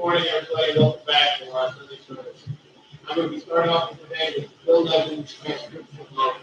morning, everybody. Welcome back to our Sunday service. I'm going to be starting off today with Bill Levin's transcription of love.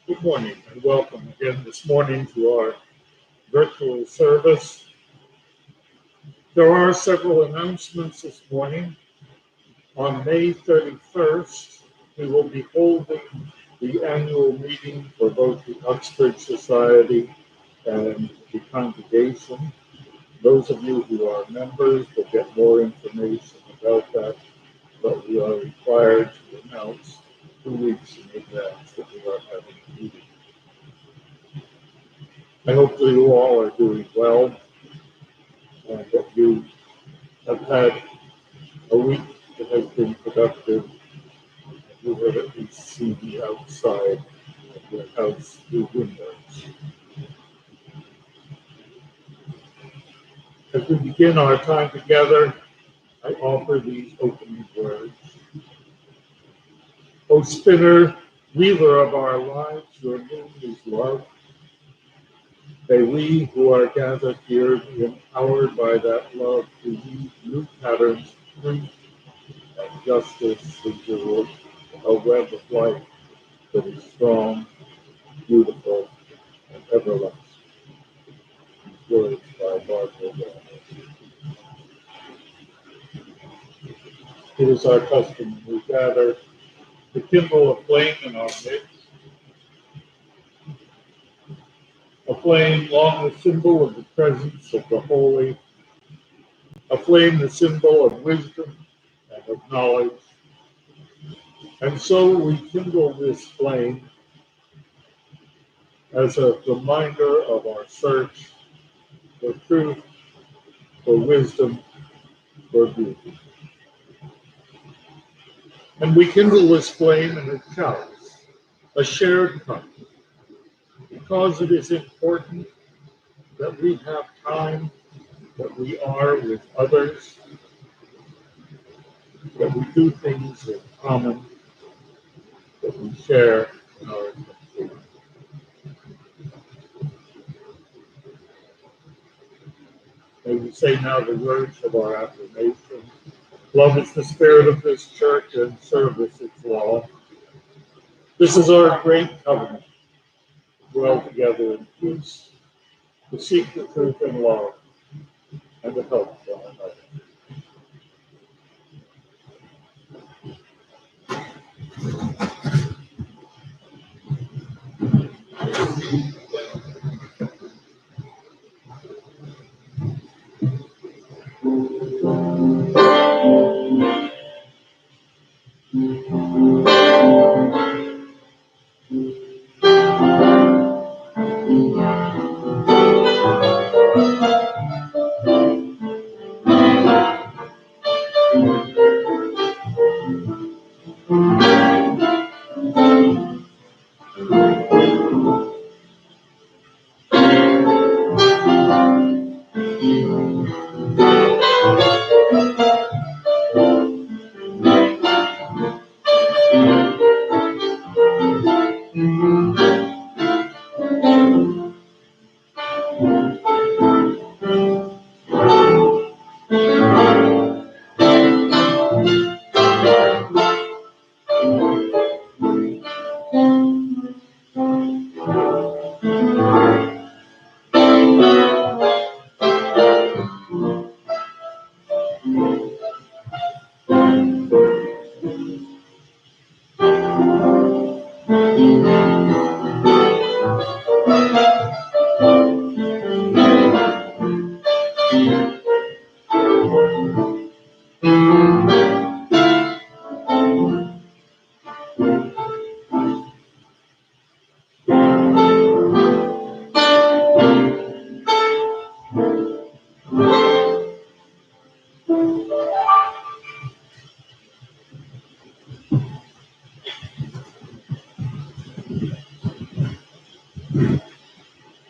Good morning and welcome again this morning to our virtual service. There are several announcements this morning. On May 31st, we will be holding the annual meeting for both the Uxbridge Society and the congregation. Those of you who are members will get more information about that, but we are required to announce 2 weeks in advance that we are having a meeting. I hope that you all are doing well and that you have had a week that has been productive. You have at least seen the outside of your house through windows. As we begin our time together, I offer these opening words. O spinner, weaver of our lives, your moon is love. May we who are gathered here be empowered by that love to weave new patterns of truth and justice into a web of life that is strong, beautiful, and everlasting. These words by Barbara Walters. It is our custom when we gather to kindle a flame in our midst. A flame long the symbol of the presence of the holy, a flame the symbol of wisdom and of knowledge. And so we kindle this flame as a reminder of our search for truth, for wisdom, for beauty. And we kindle this flame in a chalice, a shared cup, because it is important that we have time, that we are with others, that we do things in common, that we share in our community. May we say now the words of our affirmation. Love is the spirit of this church and service its law. This is our great covenant, to dwell together in peace, to seek the truth in love, and to help one another.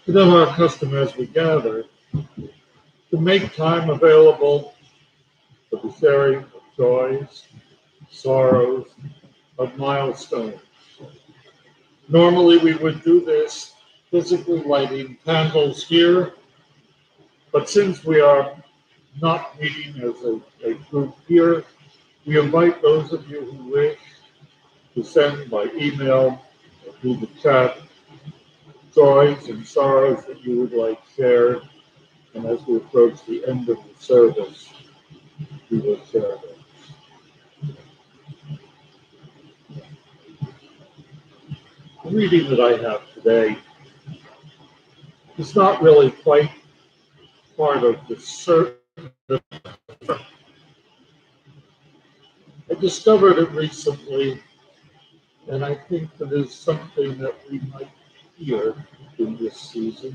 To know our customers we gather, to make time available for the sharing of joys, sorrows, of milestones. Normally we would do this physically lighting candles here, but since we are not meeting as a group here, we invite those of you who wish to send by email or through the chat joys and sorrows that you would like shared. And as we approach the end of the service, we will share them. The reading that I have today is not really quite part of the service. I discovered it recently, and I think that is something that we might hear in this season.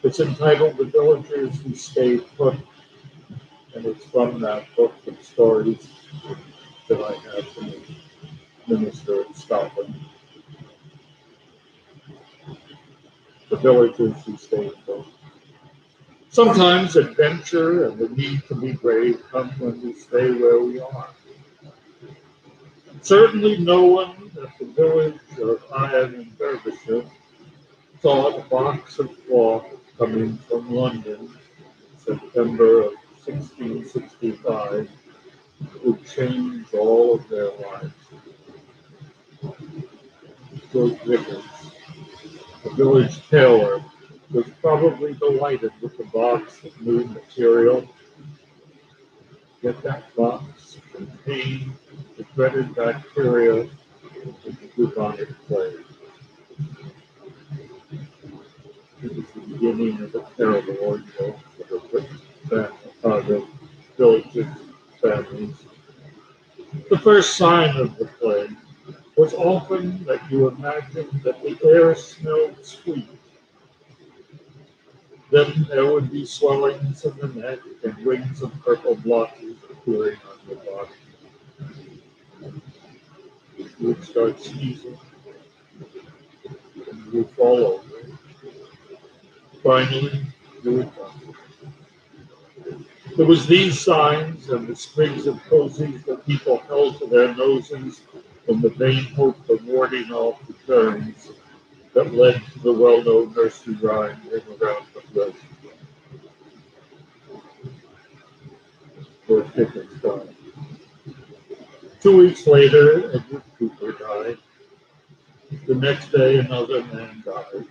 It's entitled The Villagers Who Stayed Put, and it's from that book of stories that I had to minister in Scotland. The Villagers Who Stayed Put. Sometimes adventure and the need to be brave come when we stay where we are. Certainly no one at the village of Iron in Derbyshire saw the box of cloth coming from London in September of 1665 would change all of their lives. George Vickers, the village tailor, was probably delighted with the box of new material. Yet that box contained the dreaded bacteria of the bubonic plague. It was the beginning of a terrible ordeal for the village's families. The first sign of the plague was often that you imagined that the air smelled sweet. Then there would be swellings in the neck and rings of purple blotches appearing on the body. You would start sneezing, and you would fall over. Finally, you would die. It was these signs and the sprigs of posies that people held to their noses in the vain hope of warding off the germs that led to the well-known nursery rhyme, "Ring Around the Bush." George Dickens died. 2 weeks later, Edward Cooper died. The next day, another man died.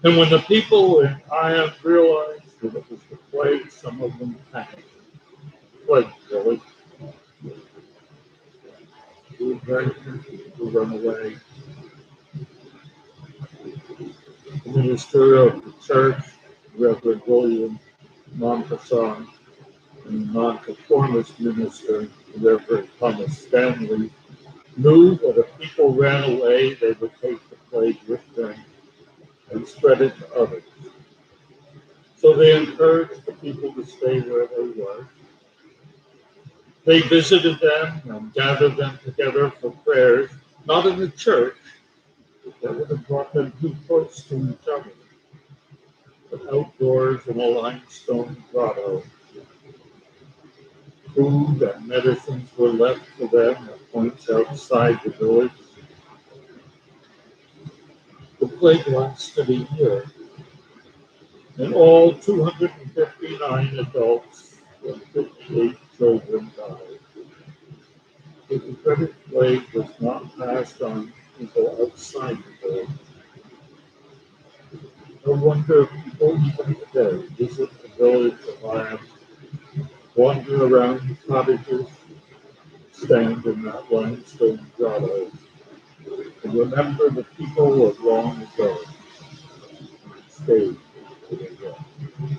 And when the people in Ion realized that it was the plague, some of them panicked, fled the village. adventures who run away. The minister of the church, Reverend William Montesson, and the nonconformist minister, Reverend Thomas Stanley, knew that if people ran away, they would take the plague with them and spread it to others. So they encouraged the people to stay where they were. They visited them and gathered them together for prayers, not in the church, that would have brought them too close to each other, but outdoors in a limestone grotto. Food and medicines were left for them at points outside the village. The plague lasted a year, and all 259 adults and 58 children died. The dreaded plague was not passed on to people outside the village. No wonder people even today visit the village of Iron, wander around the cottages, stand in that limestone grotto, and remember the people of long ago and stayed to the end.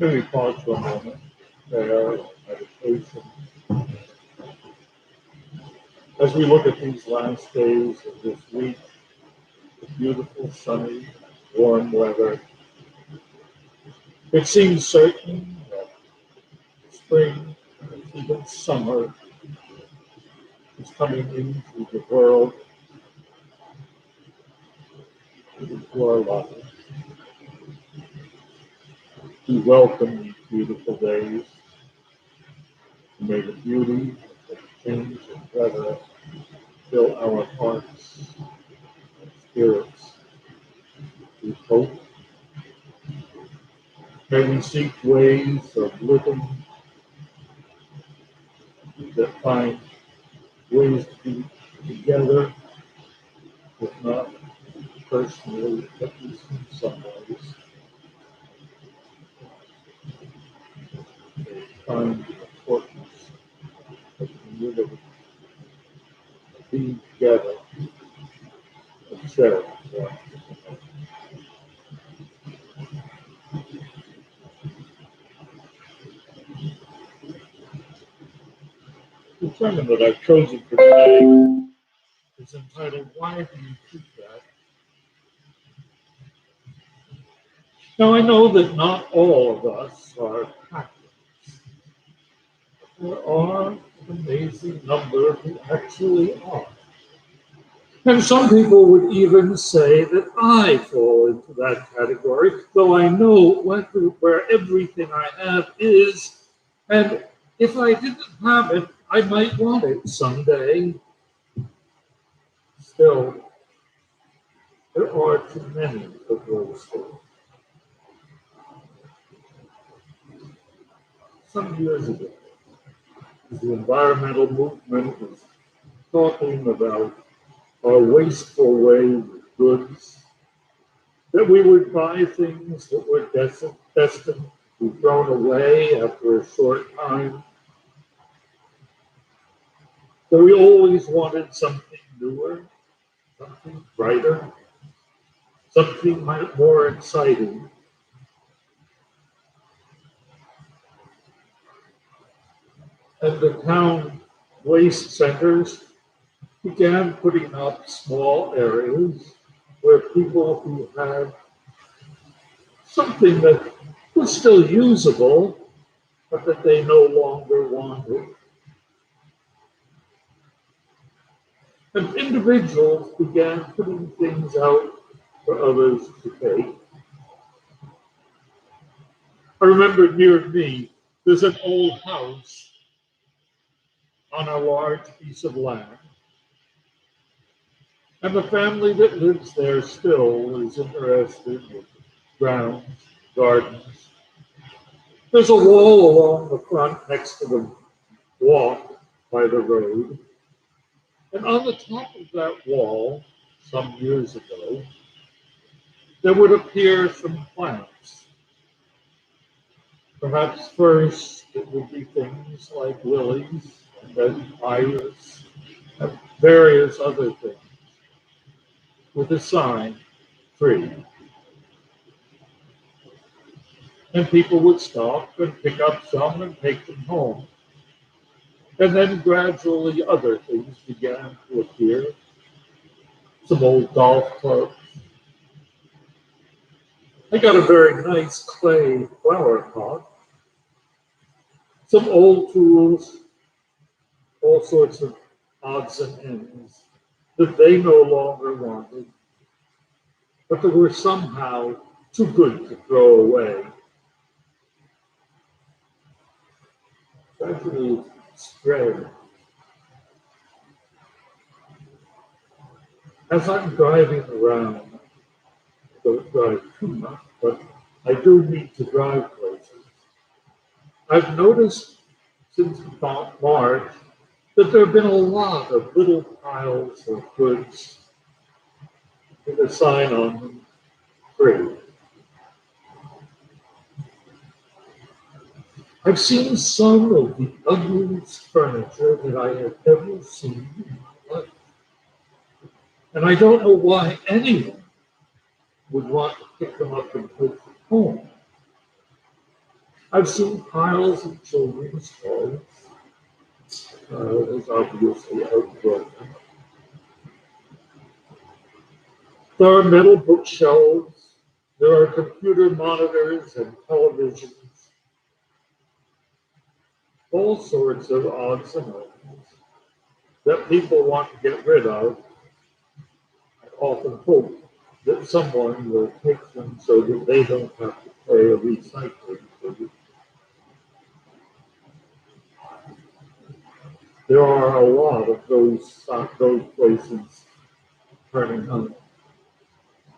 Let me pause for a moment. Prayer, meditation. As we look at these last days of this week, the beautiful, sunny, warm weather, it seems certain that spring, and even summer, is coming into the world, into our lives. We welcome these beautiful days. May the beauty of the change of weather fill our hearts and spirits with hope. May we seek ways of living that find ways to be together, if not personally, at least in some ways, they find the importance of community, of being together, of sharing. Yeah. The sermon that I've chosen for today is entitled, "Why Do You Keep That?" Now, I know that not all of us are Catholics. There are an amazing number who actually are. And some people would even say that I fall into that category, though I know where everything I have is, and if I didn't have it, I might want it someday. Still, there are too many of those things. Some years ago, the environmental movement was talking about our wasteful way with goods, that we would buy things that were destined to be thrown away after a short time, that we always wanted something newer, something brighter, something more exciting. And the town waste centers began putting up small areas where people who had something that was still usable, but that they no longer wanted. And individuals began putting things out for others to take. I remember near me, there's an old house on a large piece of land. And the family that lives there still is interested in grounds, gardens. There's a wall along the front next to the walk by the road. And on the top of that wall, some years ago, there would appear some plants. Perhaps first it would be things like lilies, and then iris, and various other things, with a sign, free. And people would stop and pick up some and take them home. And then gradually other things began to appear. Some old golf clubs. I got a very nice clay flower pot. Some old tools, all sorts of odds and ends that they no longer wanted, but that were somehow too good to throw away. Gradually spread. As I'm driving around, I don't drive too much, but I do need to drive places. I've noticed since about March that there have been a lot of little piles of goods with a sign on them, free. I've seen some of the ugliest furniture that I have ever seen in my life. And I don't know why anyone would want to pick them up and take them home. I've seen piles of children's toys. Is obviously outbroken. There are metal bookshelves. There are computer monitors and televisions. All sorts of odds and ends that people want to get rid of. I often hope that someone will take them so that they don't have to pay a recycling fee. There are a lot of those places turning up.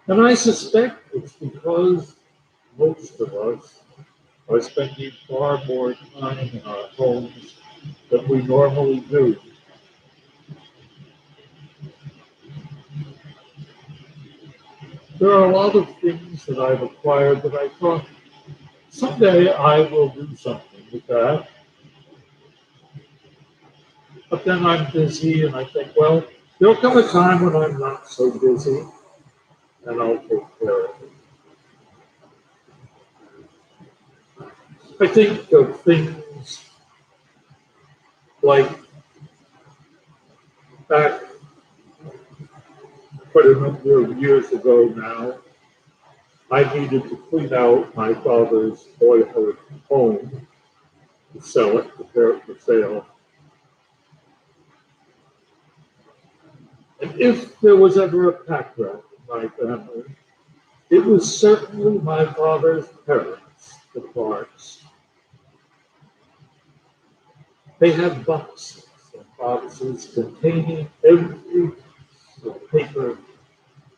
And I suspect it's because most of us are spending far more time in our homes than we normally do. There are a lot of things that I've acquired that I thought someday I will do something with that. But then I'm busy and I think, well, there'll come a time when I'm not so busy and I'll take care of it. I think of things like back quite a number of years ago now, I needed to clean out my father's boyhood home to sell it, prepare it for sale. And if there was ever a pack rat in my family, it was certainly my father's parents, the Clarks. They had boxes and boxes containing every piece of paper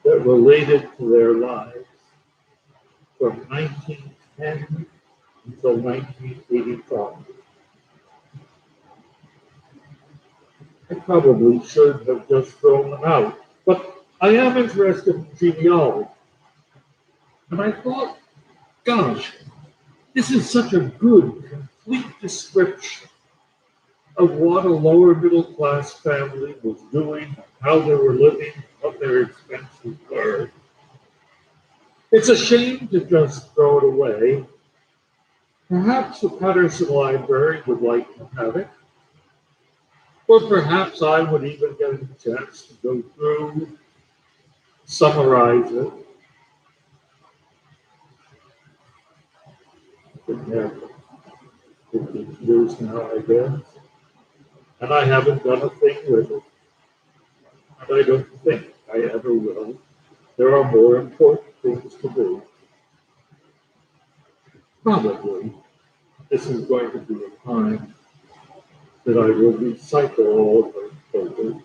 that related to their lives from 1910 until 1985. I probably should have just thrown them out, but I am interested in genealogy. And I thought, gosh, this is such a good, complete description of what a lower middle class family was doing, how they were living, what their expenses were. It's a shame to just throw it away. Perhaps the Patterson Library would like to have it, or perhaps I would even get a chance to go through, summarize it. Been there for 15 years now, I guess, and I haven't done a thing with it, and I don't think I ever will. There are more important things to do. Probably this is going to be a time that I will recycle all of those photos.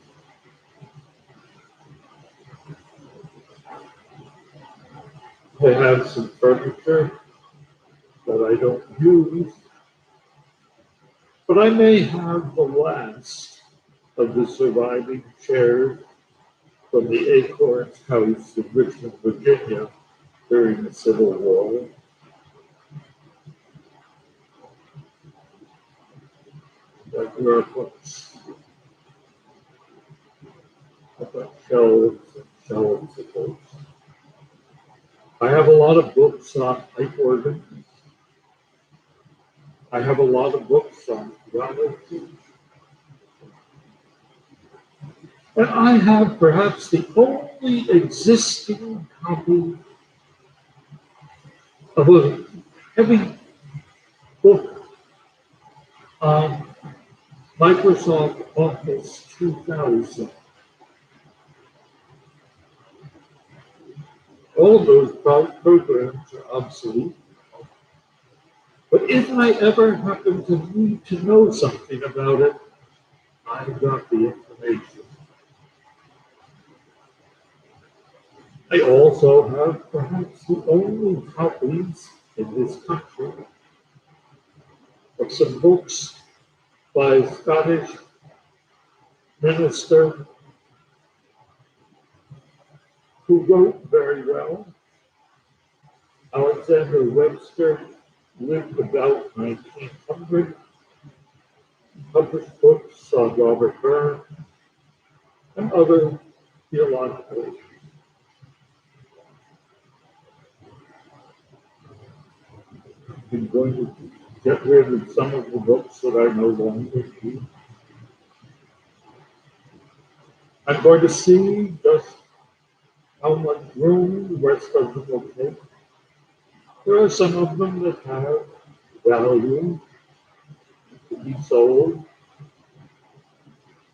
I have some furniture that I don't use, but I may have the last of the surviving chairs from the Acorns House in Richmond, Virginia during the Civil War. Like there are books. I've got shelves and shelves of books. I have a lot of books on pipe organs. I have a lot of books on theology. And I have perhaps the only existing copy of a heavy book on Microsoft Office 2000. All of those programs are obsolete. But if I ever happen to need to know something about it, I've got the information. I also have perhaps the only copies in this country of some books by a Scottish minister who wrote very well. Alexander Webster lived about 1900, published books on Robert Burns and other theological issues. I'm going to get rid of some of the books that I no longer need. I'm going to see just how much room the rest of them will take. There are some of them that have value to be sold,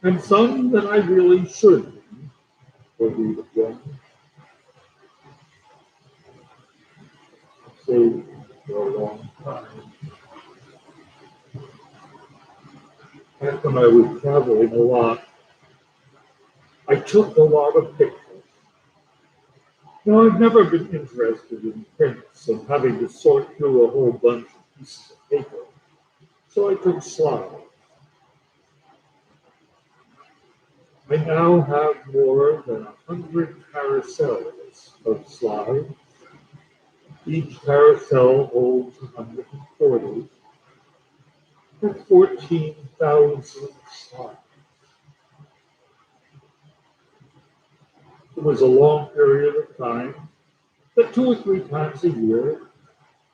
and some that I really should read again. I've saved for a long time. Back when I was traveling a lot, I took a lot of pictures. Now, I've never been interested in prints and having to sort through a whole bunch of pieces of paper, so I took slides. I now have more than 100 carousels sets of slides. Each carousel holds 140. That's 14,000 slides. It was a long period of time, but 2 or 3 times a year,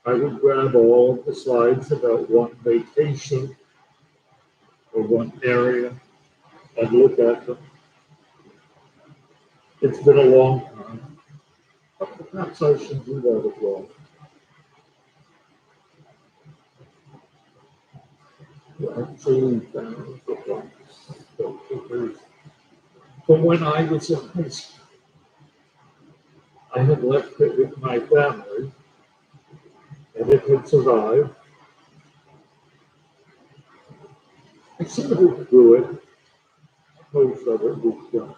I would grab all of the slides about one vacation or one area and look at them. It's been a long time, but perhaps I should do that as well. Actually, found the books. But when I was in high school, I had left it with my family, and it had survived. I sort of threw it, most of it was gone.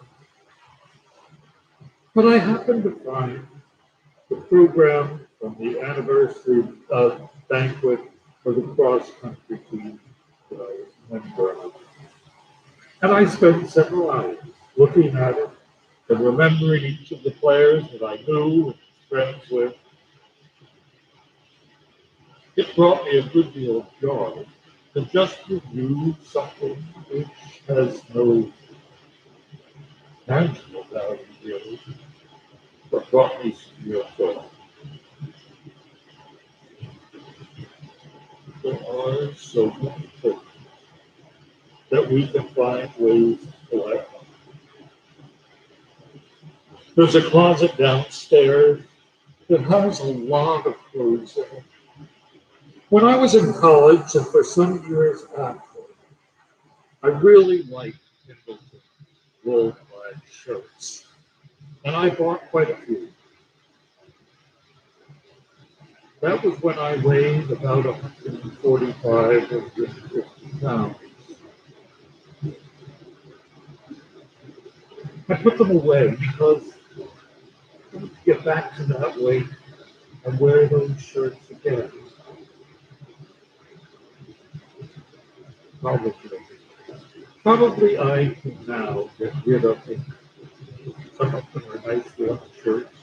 But I happened to find the program from the anniversary banquet for the cross-country team that I was a member of. And I spent several hours looking at it and remembering each of the players that I knew and was friends with. It brought me a good deal of joy to just review something which has no tangible value really, but brought me some real joy. There are so many things that we can find ways to collect. There's a closet downstairs that has a lot of clothes in it. When I was in college and for some years after, I really liked Pendleton wool-clad shirts, and I bought quite a few. That was when I weighed about 145 or 150 pounds. I put them away because I wanted to get back to that weight and wear those shirts again. Probably. Probably I can now get rid of them. Some of them are nice little shirts.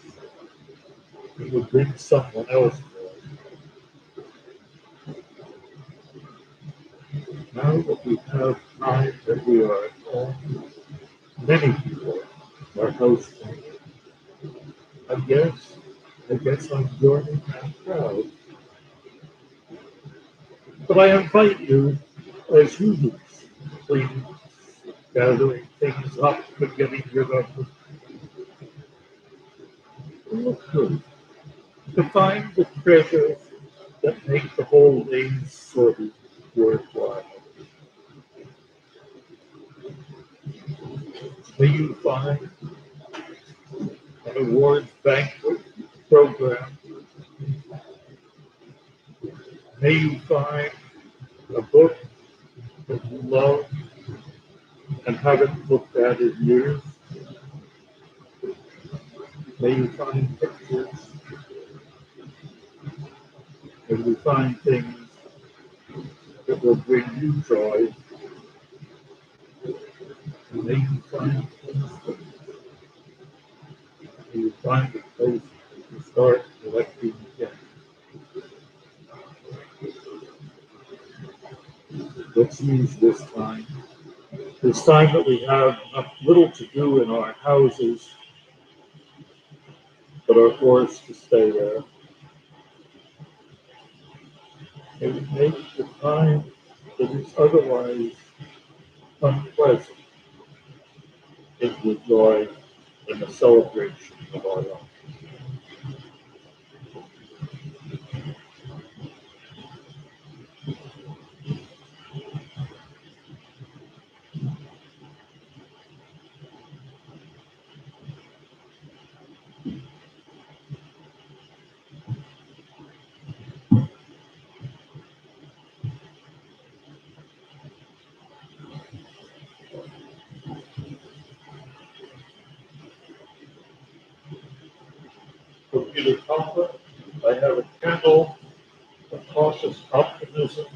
It would bring someone else joy. Now that we have time that we are at home, many people are hosting. I guess I'm joining that crowd. But I invite you, as you do, please, gathering things up and getting rid of them. Look good. To find the treasures that make the whole day's sorting worthwhile. May you find an awards banquet program. May you find a book that you love and haven't looked at in years. May you find pictures. May you find things that will bring you joy. And may you find things that may you find a place to start collecting again. Let's use this time that we have little to do in our houses, but are forced to stay there. And we make the time that is otherwise unpleasant into a joy and a celebration of our life. For Peter Comfort, I have a candle of cautious optimism.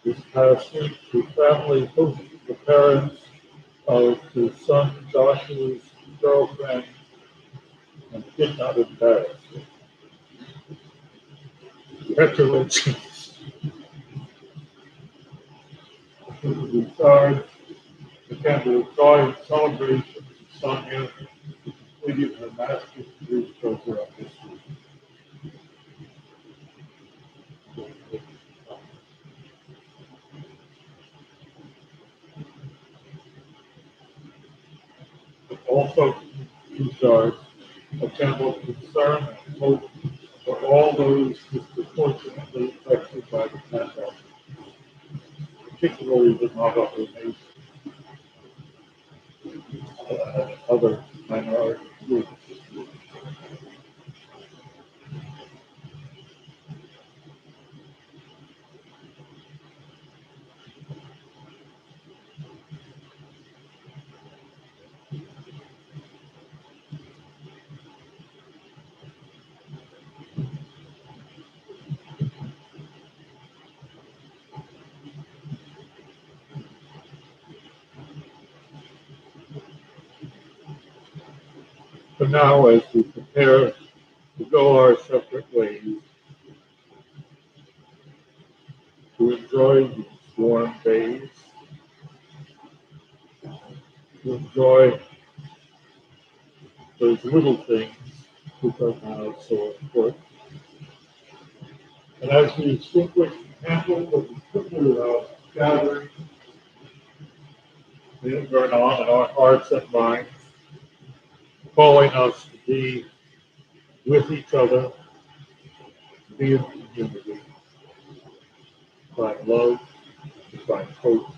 This past week, the family hosted the parents of his son Joshua's girlfriend and did not embarrass you. Congratulations. We charge the candle of joy and celebration to Sonia, who completed her master's degree program this week. Also, we charge a candle of concern and hope for all those disproportionately affected by the pandemic, particularly the Navajo Nation and other minority groups. For now, as we prepare to go our separate ways, to enjoy these warm days, to enjoy those little things which are now so important. And as we extinguish the candle that we quickly without gathering, may it burn on in our hearts and minds, calling us to be with each other, to be in community, find love, to find hope,